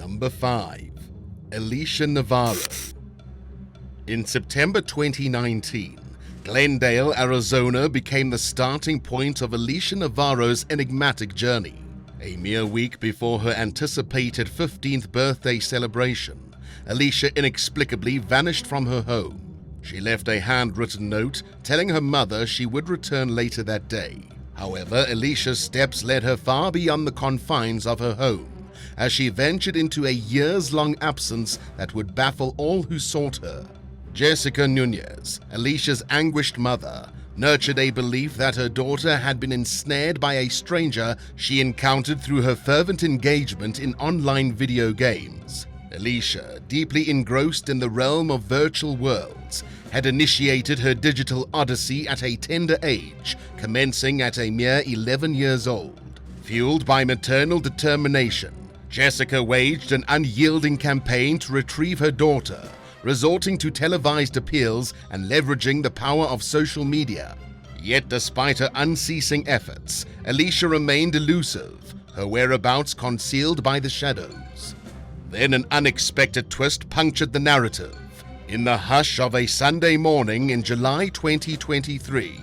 Number 5. Alicia Navarro. In September 2019, Glendale, Arizona became the starting point of Alicia Navarro's enigmatic journey. A mere week before her anticipated 15th birthday celebration, Alicia inexplicably vanished from her home. She left a handwritten note telling her mother she would return later that day. However, Alicia's steps led her far beyond the confines of her home, as she ventured into a years-long absence that would baffle all who sought her. Jessica Nunez, Alicia's anguished mother, nurtured a belief that her daughter had been ensnared by a stranger she encountered through her fervent engagement in online video games. Alicia, deeply engrossed in the realm of virtual worlds, had initiated her digital odyssey at a tender age, commencing at a mere 11 years old. Fueled by maternal determination, Jessica waged an unyielding campaign to retrieve her daughter, resorting to televised appeals and leveraging the power of social media. Yet despite her unceasing efforts, Alicia remained elusive, her whereabouts concealed by the shadows. Then an unexpected twist punctured the narrative. In the hush of a Sunday morning in July 2023,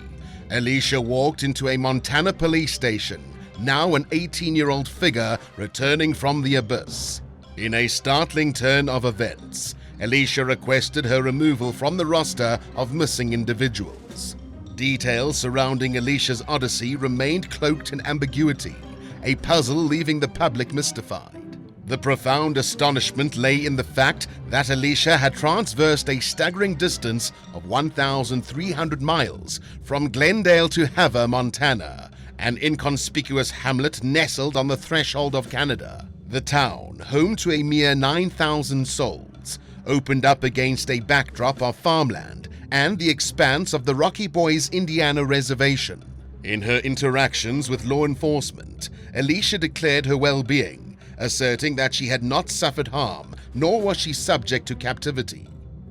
Alicia walked into a Montana police station, now an 18-year-old figure returning from the abyss. In a startling turn of events, Alicia requested her removal from the roster of missing individuals. Details surrounding Alicia's odyssey remained cloaked in ambiguity, a puzzle leaving the public mystified. The profound astonishment lay in the fact that Alicia had traversed a staggering distance of 1,300 miles from Glendale to Havre, Montana, an inconspicuous hamlet nestled on the threshold of Canada. The town, home to a mere 9,000 souls, opened up against a backdrop of farmland and the expanse of the Rocky Boys Indiana Reservation. In her interactions with law enforcement, Alicia declared her well-being, asserting that she had not suffered harm, nor was she subject to captivity.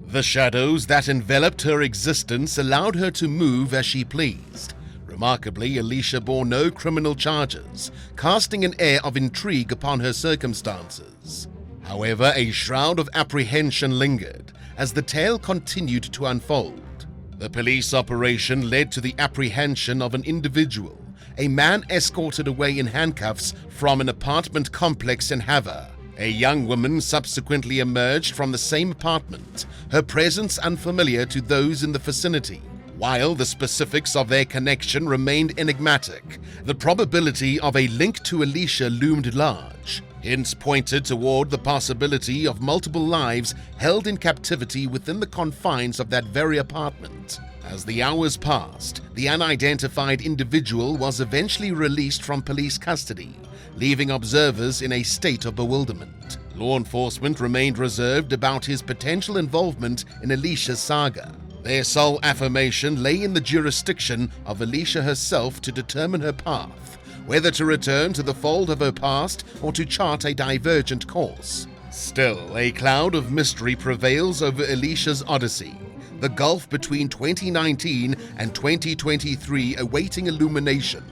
The shadows that enveloped her existence allowed her to move as she pleased. Remarkably, Alicia bore no criminal charges, casting an air of intrigue upon her circumstances. However, a shroud of apprehension lingered as the tale continued to unfold. The police operation led to the apprehension of an individual, a man escorted away in handcuffs from an apartment complex in Havre. A young woman subsequently emerged from the same apartment, her presence unfamiliar to those in the vicinity. While the specifics of their connection remained enigmatic, the probability of a link to Alicia loomed large. Hints pointed toward the possibility of multiple lives held in captivity within the confines of that very apartment. As the hours passed, the unidentified individual was eventually released from police custody, leaving observers in a state of bewilderment. Law enforcement remained reserved about his potential involvement in Alicia's saga. Their sole affirmation lay in the jurisdiction of Alicia herself to determine her path, whether to return to the fold of her past or to chart a divergent course. Still, a cloud of mystery prevails over Alicia's odyssey, the gulf between 2019 and 2023 awaiting illumination.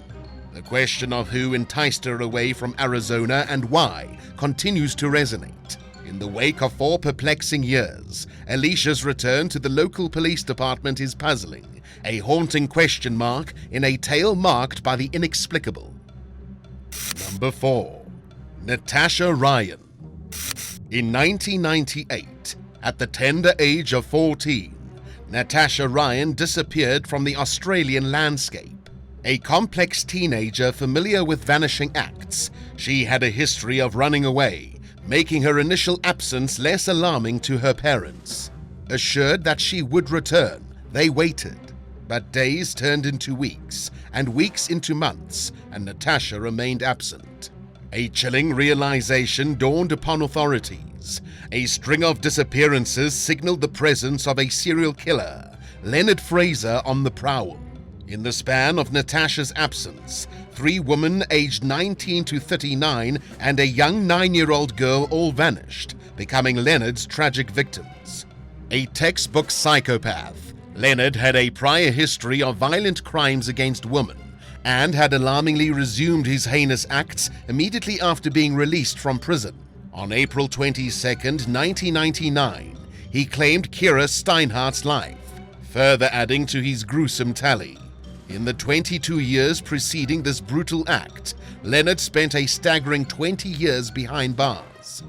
The question of who enticed her away from Arizona and why continues to resonate. In the wake of 4 perplexing years, Alicia's return to the local police department is puzzling, a haunting question mark in a tale marked by the inexplicable. Number 4. Natasha Ryan. In 1998, at the tender age of 14, Natasha Ryan disappeared from the Australian landscape. A complex teenager familiar with vanishing acts, she had a history of running away, making her initial absence less alarming to her parents. Assured that she would return, they waited. But days turned into weeks, and weeks into months, and Natasha remained absent. A chilling realization dawned upon authorities. A string of disappearances signaled the presence of a serial killer, Leonard Fraser, on the prowl. In the span of Natasha's absence, 3 women aged 19 to 39 and a young 9-year-old girl all vanished, becoming Leonard's tragic victims. A textbook psychopath, Leonard had a prior history of violent crimes against women and had alarmingly resumed his heinous acts immediately after being released from prison. On April 22, 1999, he claimed Kira Steinhardt's life, further adding to his gruesome tally. In the 22 years preceding this brutal act, Leonard spent a staggering 20 years behind bars.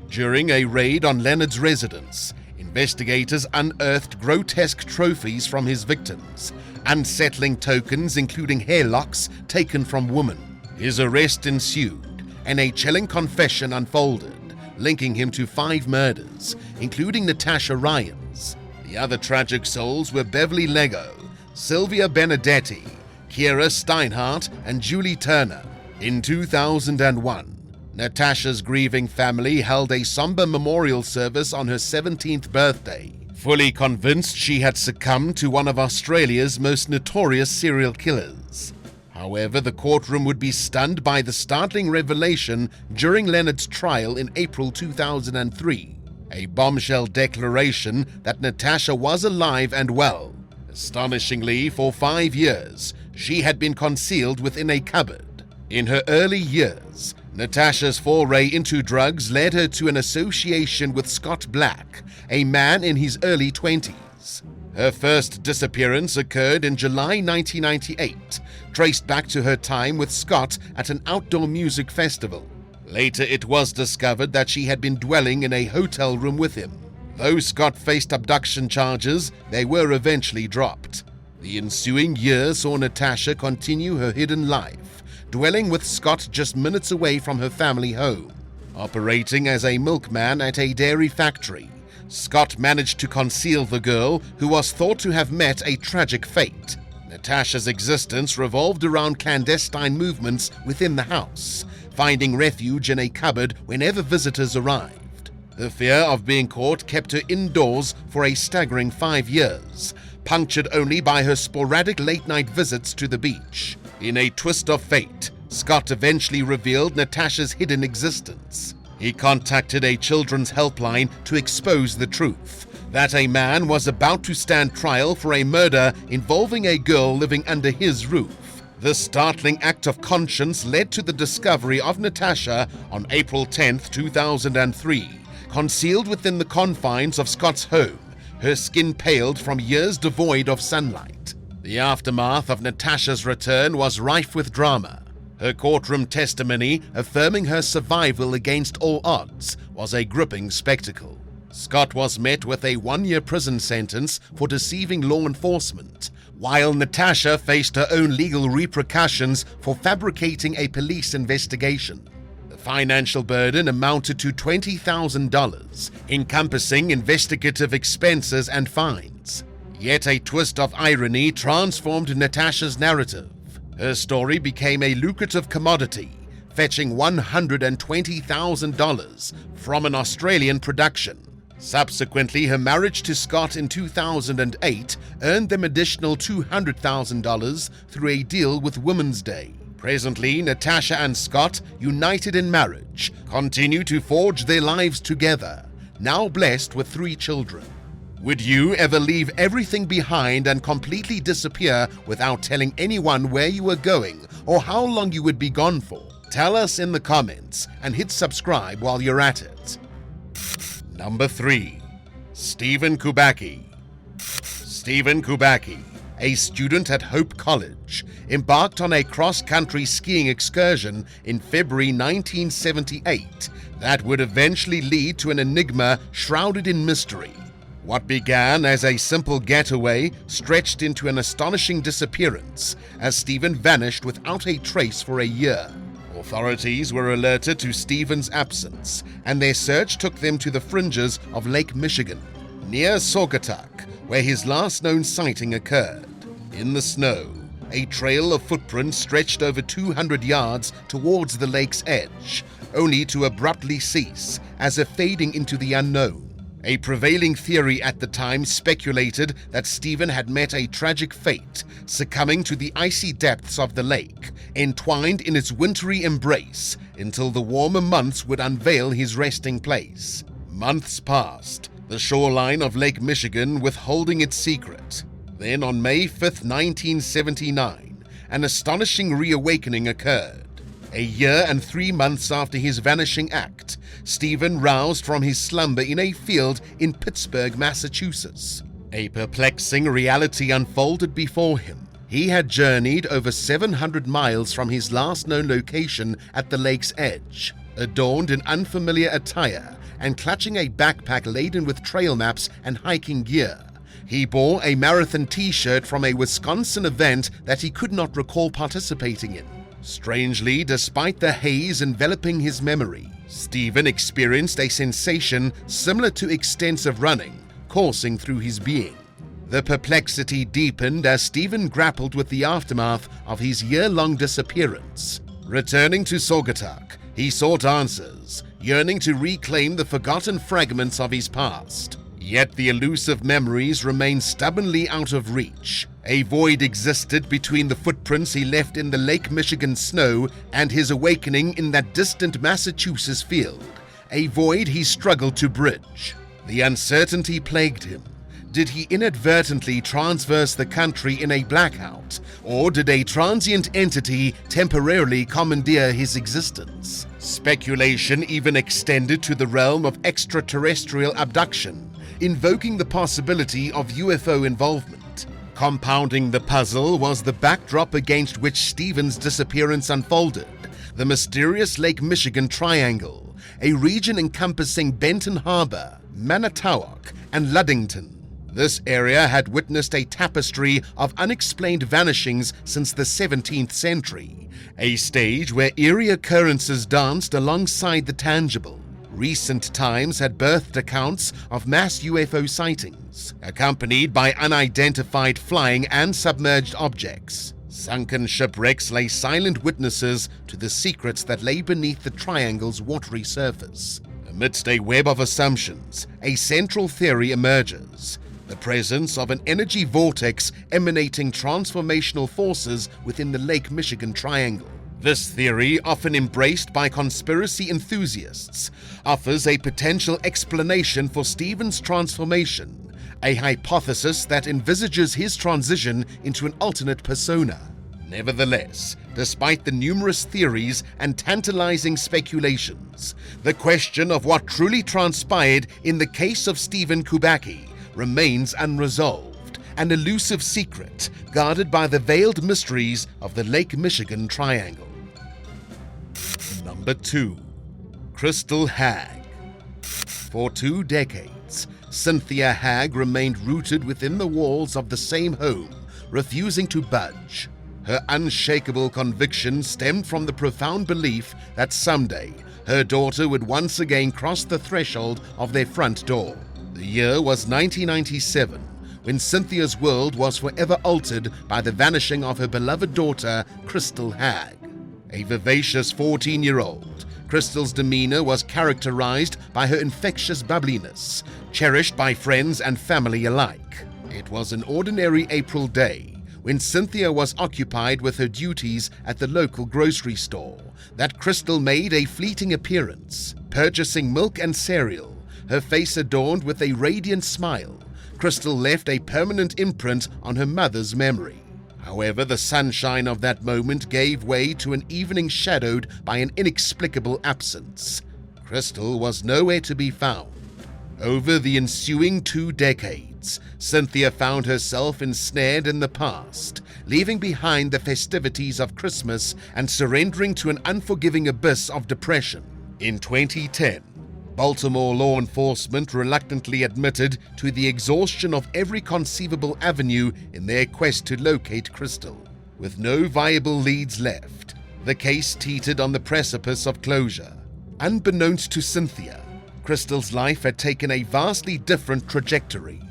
During a raid on Leonard's residence, investigators unearthed grotesque trophies from his victims, unsettling tokens including hair locks taken from women. His arrest ensued, and a chilling confession unfolded, linking him to 5 murders, including Natasha Ryan's. The other tragic souls were Beverly Lego, Sylvia Benedetti, Kira Steinhardt, and Julie Turner. In 2001, Natasha's grieving family held a somber memorial service on her 17th birthday, fully convinced she had succumbed to one of Australia's most notorious serial killers. However, the courtroom would be stunned by the startling revelation during Leonard's trial in April 2003, a bombshell declaration that Natasha was alive and well. Astonishingly, for 5 years, she had been concealed within a cupboard. In her early years, Natasha's foray into drugs led her to an association with Scott Black, a man in his early 20s. Her first disappearance occurred in July 1998, traced back to her time with Scott at an outdoor music festival. Later, it was discovered that she had been dwelling in a hotel room with him. Though Scott faced abduction charges, they were eventually dropped. The ensuing year saw Natasha continue her hidden life, dwelling with Scott just minutes away from her family home. Operating as a milkman at a dairy factory, Scott managed to conceal the girl, who was thought to have met a tragic fate. Natasha's existence revolved around clandestine movements within the house, finding refuge in a cupboard whenever visitors arrived. The fear of being caught kept her indoors for a staggering 5 years, punctured only by her sporadic late-night visits to the beach. In a twist of fate, Scott eventually revealed Natasha's hidden existence. He contacted a children's helpline to expose the truth, that a man was about to stand trial for a murder involving a girl living under his roof. This startling act of conscience led to the discovery of Natasha on April 10, 2003. Concealed within the confines of Scott's home, her skin paled from years devoid of sunlight. The aftermath of Natasha's return was rife with drama. Her courtroom testimony, affirming her survival against all odds, was a gripping spectacle. Scott was met with a 1-year prison sentence for deceiving law enforcement, while Natasha faced her own legal repercussions for fabricating a police investigation. The financial burden amounted to $20,000, encompassing investigative expenses and fines. Yet a twist of irony transformed Natasha's narrative. Her story became a lucrative commodity, fetching $120,000 from an Australian production. Subsequently, her marriage to Scott in 2008 earned them additional $200,000 through a deal with Women's Day. Presently, Natasha and Scott, united in marriage, continue to forge their lives together, now blessed with 3 children. Would you ever leave everything behind and completely disappear without telling anyone where you were going or how long you would be gone for? Tell us in the comments and hit subscribe while you're at it. Number 3. Stephen Kubaki. Stephen Kubaki, a student at Hope College, embarked on a cross-country skiing excursion in February 1978 that would eventually lead to an enigma shrouded in mystery. What began as a simple getaway stretched into an astonishing disappearance as Stephen vanished without a trace for a year. Authorities were alerted to Stephen's absence, and their search took them to the fringes of Lake Michigan, near Saugatuck, where his last known sighting occurred. In the snow, a trail of footprints stretched over 200 yards towards the lake's edge, only to abruptly cease, as if fading into the unknown. A prevailing theory at the time speculated that Stephen had met a tragic fate, succumbing to the icy depths of the lake, entwined in its wintry embrace until the warmer months would unveil his resting place. Months passed, the shoreline of Lake Michigan withholding its secret. Then on May 5, 1979, an astonishing reawakening occurred. A year and 3 months after his vanishing act, Stephen roused from his slumber in a field in Pittsburgh, Massachusetts. A perplexing reality unfolded before him. He had journeyed over 700 miles from his last known location at the lake's edge, adorned in unfamiliar attire and clutching a backpack laden with trail maps and hiking gear. He bore a marathon t-shirt from a Wisconsin event that he could not recall participating in. Strangely, despite the haze enveloping his memory, Stephen experienced a sensation similar to extensive running coursing through his being. The perplexity deepened as Stephen grappled with the aftermath of his year-long disappearance. Returning to Saugatuck, he sought answers, yearning to reclaim the forgotten fragments of his past. Yet the elusive memories remained stubbornly out of reach. A void existed between the footprints he left in the Lake Michigan snow and his awakening in that distant Massachusetts field, a void he struggled to bridge. The uncertainty plagued him. Did he inadvertently transverse the country in a blackout, or did a transient entity temporarily commandeer his existence? Speculation even extended to the realm of extraterrestrial abduction, invoking the possibility of UFO involvement. Compounding the puzzle was the backdrop against which Stephen's disappearance unfolded, the mysterious Lake Michigan Triangle, a region encompassing Benton Harbor, Manitowoc, and Ludington. This area had witnessed a tapestry of unexplained vanishings since the 17th century, a stage where eerie occurrences danced alongside the tangible. Recent times had birthed accounts of mass UFO sightings, accompanied by unidentified flying and submerged objects. Sunken shipwrecks lay silent witnesses to the secrets that lay beneath the triangle's watery surface. Amidst a web of assumptions, a central theory emerges: the presence of an energy vortex emanating transformational forces within the Lake Michigan Triangle. This theory, often embraced by conspiracy enthusiasts, offers a potential explanation for Stephen's transformation, a hypothesis that envisages his transition into an alternate persona. Nevertheless, despite the numerous theories and tantalizing speculations, the question of what truly transpired in the case of Stephen Kubaki remains unresolved, an elusive secret guarded by the veiled mysteries of the Lake Michigan Triangle. Number 2. Crystal Hag. For 2 decades, Cynthia Hag remained rooted within the walls of the same home, refusing to budge. Her unshakable conviction stemmed from the profound belief that someday her daughter would once again cross the threshold of their front door. The year was 1997, when Cynthia's world was forever altered by the vanishing of her beloved daughter, Crystal Hag. A vivacious 14-year-old, Crystal's demeanor was characterized by her infectious bubbliness, cherished by friends and family alike. It was an ordinary April day, when Cynthia was occupied with her duties at the local grocery store, that Crystal made a fleeting appearance. Purchasing milk and cereal, her face adorned with a radiant smile, Crystal left a permanent imprint on her mother's memory. However, the sunshine of that moment gave way to an evening shadowed by an inexplicable absence. Crystal was nowhere to be found. Over the ensuing 2 decades, Cynthia found herself ensnared in the past, leaving behind the festivities of Christmas and surrendering to an unforgiving abyss of depression. In 2010, Baltimore law enforcement reluctantly admitted to the exhaustion of every conceivable avenue in their quest to locate Crystal. With no viable leads left, the case teetered on the precipice of closure. Unbeknownst to Cynthia, Crystal's life had taken a vastly different trajectory.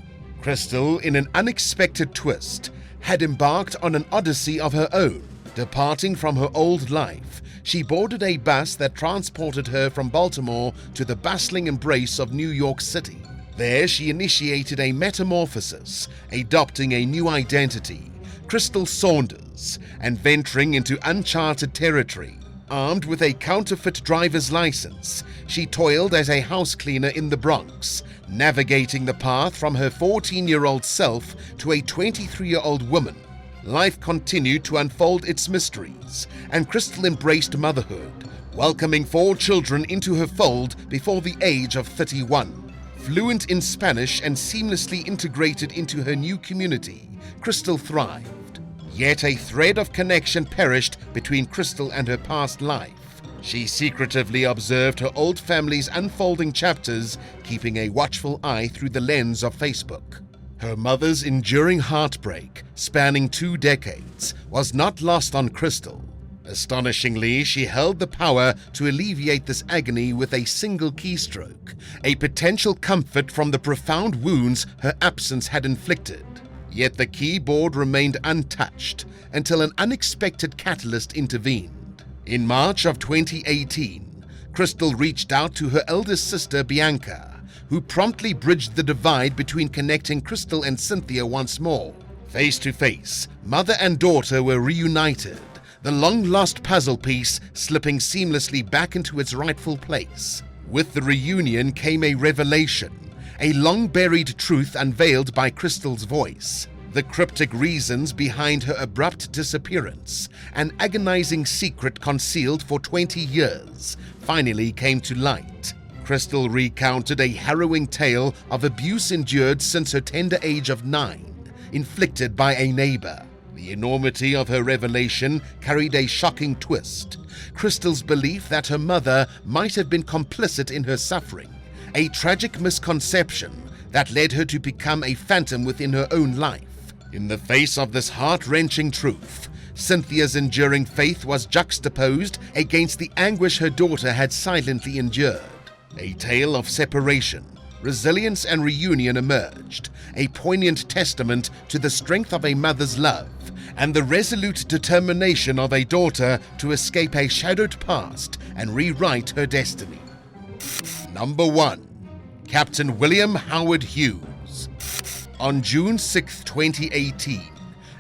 Crystal, in an unexpected twist, had embarked on an odyssey of her own. Departing from her old life, she boarded a bus that transported her from Baltimore to the bustling embrace of New York City. There she initiated a metamorphosis, adopting a new identity, Crystal Saunders, and venturing into uncharted territory. Armed with a counterfeit driver's license, she toiled as a house cleaner in the Bronx, navigating the path from her 14-year-old self to a 23-year-old woman. life continued to unfold its mysteries, and Crystal embraced motherhood, welcoming 4 children into her fold before the age of 31. Fluent in Spanish and seamlessly integrated into her new community, Crystal thrived. Yet a thread of connection perished between Crystal and her past life. She secretively observed her old family's unfolding chapters, keeping a watchful eye through the lens of Facebook. Her mother's enduring heartbreak, spanning 2 decades, was not lost on Crystal. Astonishingly, she held the power to alleviate this agony with a single keystroke, a potential comfort from the profound wounds her absence had inflicted. Yet the keyboard remained untouched until an unexpected catalyst intervened. In March of 2018, Crystal reached out to her eldest sister Bianca, who promptly bridged the divide between connecting Crystal and Cynthia once more. Face to face, mother and daughter were reunited, the long-lost puzzle piece slipping seamlessly back into its rightful place. With the reunion came a revelation, a long-buried truth unveiled by Crystal's voice. The cryptic reasons behind her abrupt disappearance, an agonizing secret concealed for 20 years, finally came to light. Crystal recounted a harrowing tale of abuse endured since her tender age of 9, inflicted by a neighbor. The enormity of her revelation carried a shocking twist. Crystal's belief that her mother might have been complicit in her suffering, a tragic misconception that led her to become a phantom within her own life. In the face of this heart-wrenching truth, Cynthia's enduring faith was juxtaposed against the anguish her daughter had silently endured. A tale of separation, resilience, and reunion emerged, a poignant testament to the strength of a mother's love and the resolute determination of a daughter to escape a shadowed past and rewrite her destiny. Number 1. Captain William Howard Hughes. On June 6, 2018,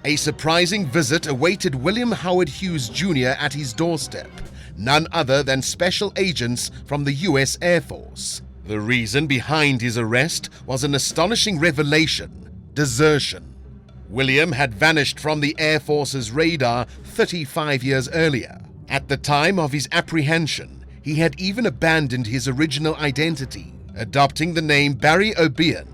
a surprising visit awaited William Howard Hughes Jr. at his doorstep, none other than special agents from the U.S. Air Force. The reason behind his arrest was an astonishing revelation: desertion. William had vanished from the Air Force's radar 35 years earlier. At the time of his apprehension, he had even abandoned his original identity, adopting the name Barry O'Brien.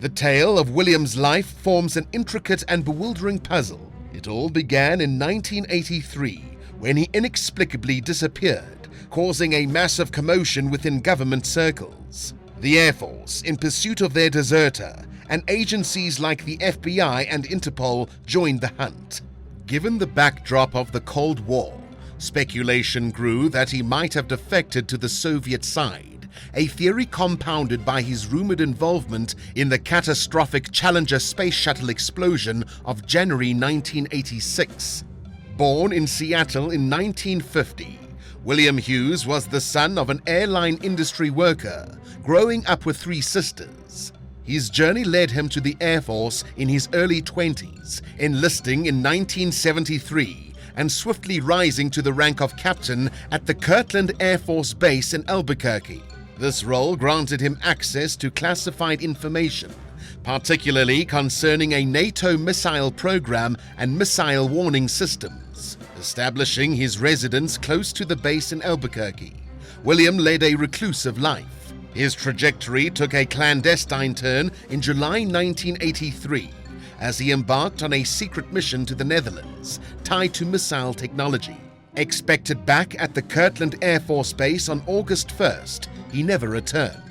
The tale of William's life forms an intricate and bewildering puzzle. It all began in 1983, when he inexplicably disappeared, causing a massive commotion within government circles. The Air Force, in pursuit of their deserter, and agencies like the FBI and Interpol joined the hunt. Given the backdrop of the Cold War, speculation grew that he might have defected to the Soviet side, a theory compounded by his rumored involvement in the catastrophic Challenger space shuttle explosion of January 1986. Born in Seattle in 1950, William Hughes was the son of an airline industry worker, growing up with 3 sisters. His journey led him to the Air Force in his early 20s, enlisting in 1973 and swiftly rising to the rank of captain at the Kirtland Air Force Base in Albuquerque. This role granted him access to classified information, particularly concerning a NATO missile program and missile warning systems. Establishing his residence close to the base in Albuquerque, William led a reclusive life. His trajectory took a clandestine turn in July 1983 as he embarked on a secret mission to the Netherlands tied to missile technology. Expected back at the Kirtland Air Force Base on August 1st, he never returned.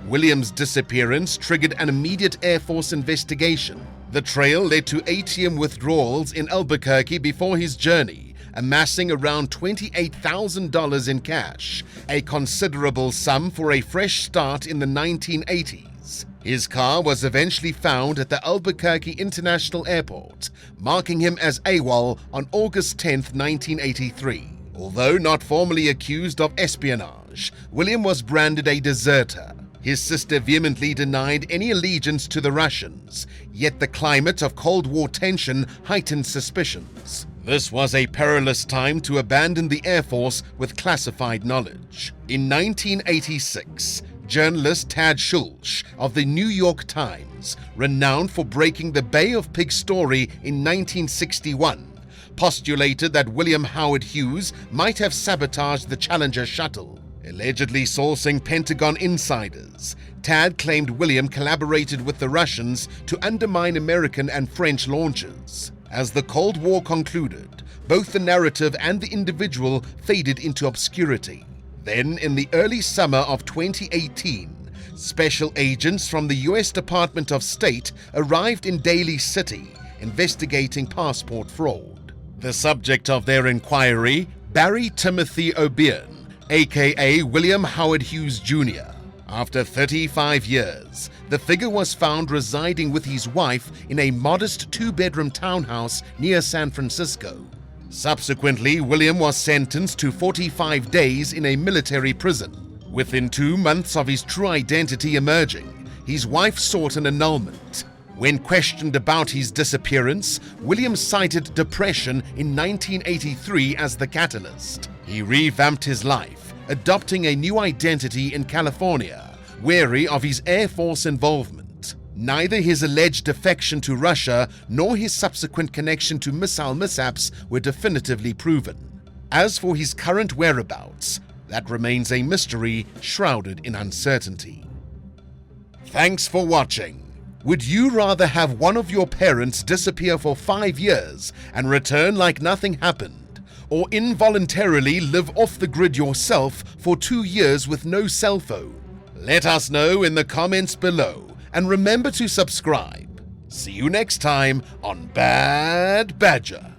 William's disappearance triggered an immediate Air Force investigation. The trail led to ATM withdrawals in Albuquerque before his journey, amassing around $28,000 in cash, a considerable sum for a fresh start in the 1980s. His car was eventually found at the Albuquerque International Airport, marking him as AWOL on August 10, 1983. Although not formally accused of espionage, William was branded a deserter. His sister vehemently denied any allegiance to the Russians, yet the climate of Cold War tension heightened suspicions. This was a perilous time to abandon the Air Force with classified knowledge. In 1986, journalist Tad Schultz of the New York Times, renowned for breaking the Bay of Pigs story in 1961, postulated that William Howard Hughes might have sabotaged the Challenger shuttle. Allegedly sourcing Pentagon insiders, Tad claimed William collaborated with the Russians to undermine American and French launches. As the Cold War concluded, both the narrative and the individual faded into obscurity. Then, in the early summer of 2018, special agents from the U.S. Department of State arrived in Daly City, investigating passport fraud. The subject of their inquiry, Barry Timothy O'Byrne, aka William Howard Hughes Jr. After 35 years, the figure was found residing with his wife in a modest two-bedroom townhouse near San Francisco. Subsequently, William was sentenced to 45 days in a military prison. Within 2 months of his true identity emerging, his wife sought an annulment. When questioned about his disappearance, William cited depression in 1983 as the catalyst. He revamped his life, adopting a new identity in California, wary of his Air Force involvement. Neither his alleged defection to Russia nor his subsequent connection to missile mishaps were definitively proven. As for his current whereabouts, that remains a mystery shrouded in uncertainty. Thanks for watching. Would you rather have one of your parents disappear for 5 years and return like nothing happened, or involuntarily live off the grid yourself for 2 years with no cell phone? Let us know in the comments below, and remember to subscribe. See you next time on Bad Badger.